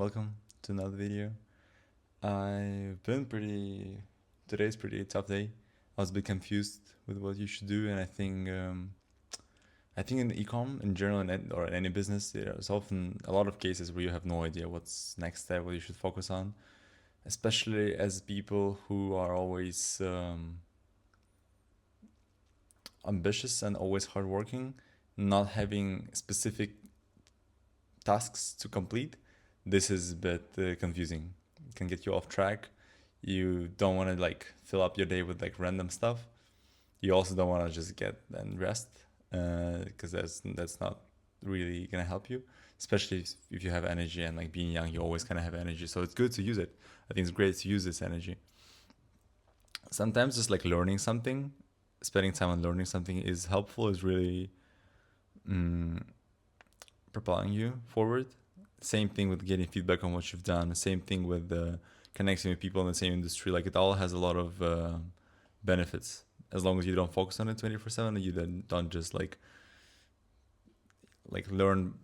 welcome to another video. I've been pretty. Today's pretty tough day. I was a bit confused with what you should do, and I think in e-com in general or in any business, there's often a lot of cases where you have no idea what's next step, what you should focus on, especially as people who are always ambitious and always hardworking, not having specific tasks to complete. This is a bit confusing. It can get you off track. You don't want to like fill up your day with like random stuff. You also don't want to just get and rest because that's not really gonna help you. Especially if you have energy and like being young, you always kind of have energy. So it's good to use it. I think it's great to use this energy. Sometimes just like learning something, spending time on learning something is helpful. Is really mm, propelling you forward. Same thing with getting feedback on what you've done. Same thing with connecting with people in the same industry. Like it all has a lot of benefits as long as you don't focus on it 24/7. You then don't just like learn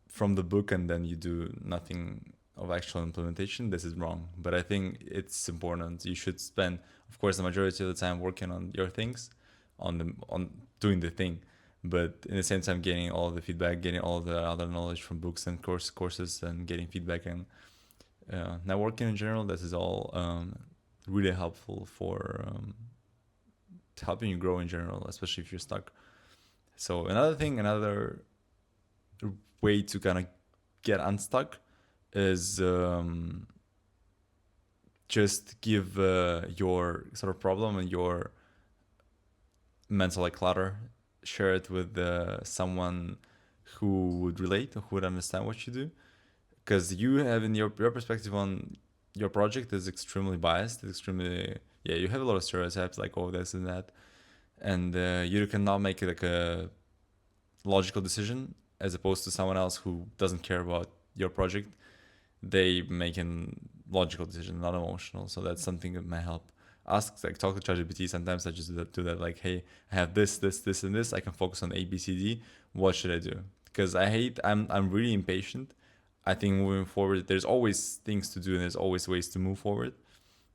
from the book and then you do nothing of actual implementation. This is wrong. But I think it's important. You should spend, of course, the majority of the time working on your things, on doing the thing, but in the same time getting all the feedback, getting all the other knowledge from books and courses, and getting feedback and networking in general. This is all really helpful for helping you grow in general, especially if you're stuck. So another way to kind of get unstuck is just give your sort of problem and your mental like clutter, share it with someone who would relate, who would understand what you do, because you have in your perspective on your project is extremely biased, extremely, yeah, you have a lot of stereotypes like, oh, this and that, and you cannot make like a logical decision as opposed to someone else who doesn't care about your project. They make a logical decision, not emotional. So that's something that might help. Ask, like, talk to ChatGPT. Sometimes I just do that. Like, hey, I have this, and this. I can focus on A, B, C, D. What should I do? Because I'm really impatient. I think moving forward, there's always things to do and there's always ways to move forward.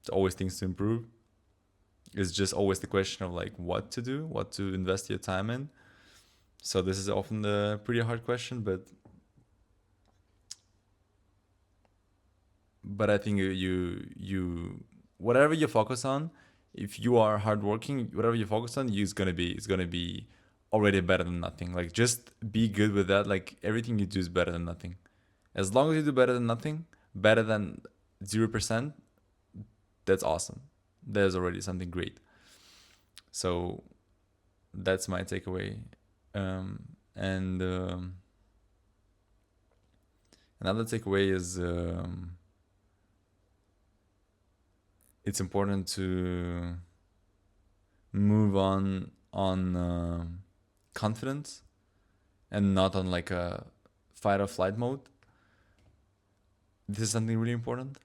There's always things to improve. It's just always the question of like what to do, what to invest your time in. So this is often the pretty hard question, but I think you whatever you focus on, if you are hardworking, whatever you focus on, it's gonna be already better than nothing. Like just be good with that. Like everything you do is better than nothing. As long as you do better than nothing, better than 0%, that's awesome. There's already something great. So that's my takeaway. And another takeaway is it's important to move on confidence and not on like a fight or flight mode. This is something really important.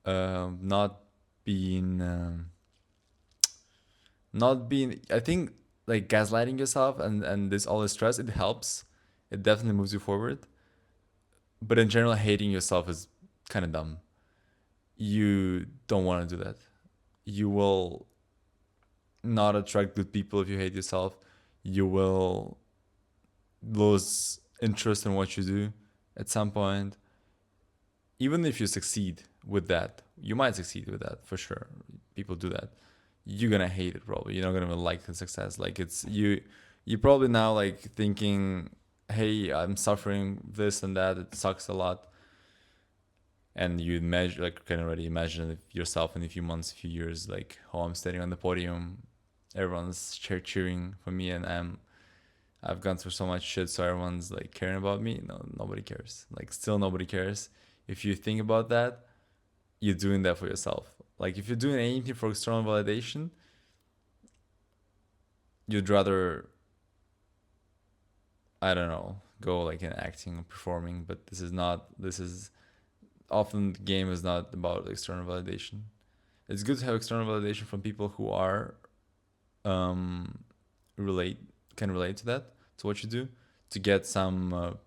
Not being I think like gaslighting yourself and this all this stress, it helps. It definitely moves you forward. But in general, hating yourself is kind of dumb. You don't want to do that. You will not attract good people if you hate yourself. You will lose interest in what you do at some point. Even if you succeed with that, you might succeed with that for sure. People do that. You're gonna hate it probably. You're not gonna like the success. Like it's you. You probably now like thinking, "Hey, I'm suffering this and that. It sucks a lot." And you imagine, like, can already imagine yourself in a few months, a few years, like, oh, I'm standing on the podium, everyone's cheering for me, and I've gone through so much shit, so everyone's like caring about me. No, nobody cares. Like, still nobody cares. If you think about that, you're doing that for yourself. Like, if you're doing anything for external validation, you'd rather, I don't know, go like in acting or performing. But this is not. This is often the game is not about external validation. It's good to have external validation from people who are relate can relate to that, to what you do, to get some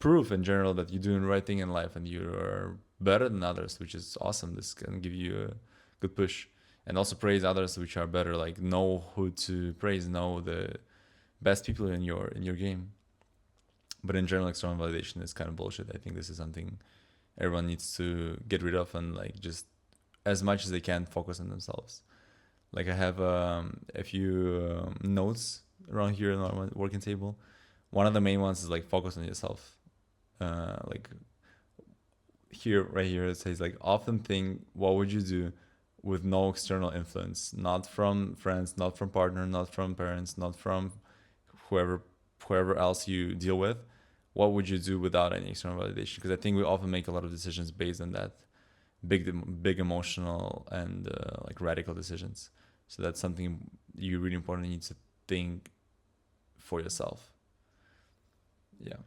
proof in general that you're doing the right thing in life and you're better than others, which is awesome. This can give you a good push. And also praise others which are better. Like know who to praise, know the best people in your game. But in general, external validation is kind of bullshit. I think this is something everyone needs to get rid of and like just as much as they can focus on themselves. Like I have a few notes around here on my working table. One of the main ones is like focus on yourself. Like here, right here, it says like often think, what would you do with no external influence, not from friends, not from partner, not from parents, not from whoever whoever else you deal with. What would you do without any external validation? Because I think we often make a lot of decisions based on that big emotional and like radical decisions. So that's something you really important need to think for yourself. Yeah.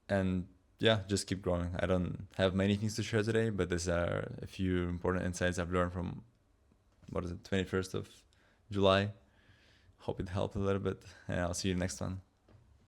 And yeah, just keep growing. I don't have many things to share today, but these are a few important insights I've learned from, what is it, 21st of July. Hope it helped a little bit, and I'll see you next one.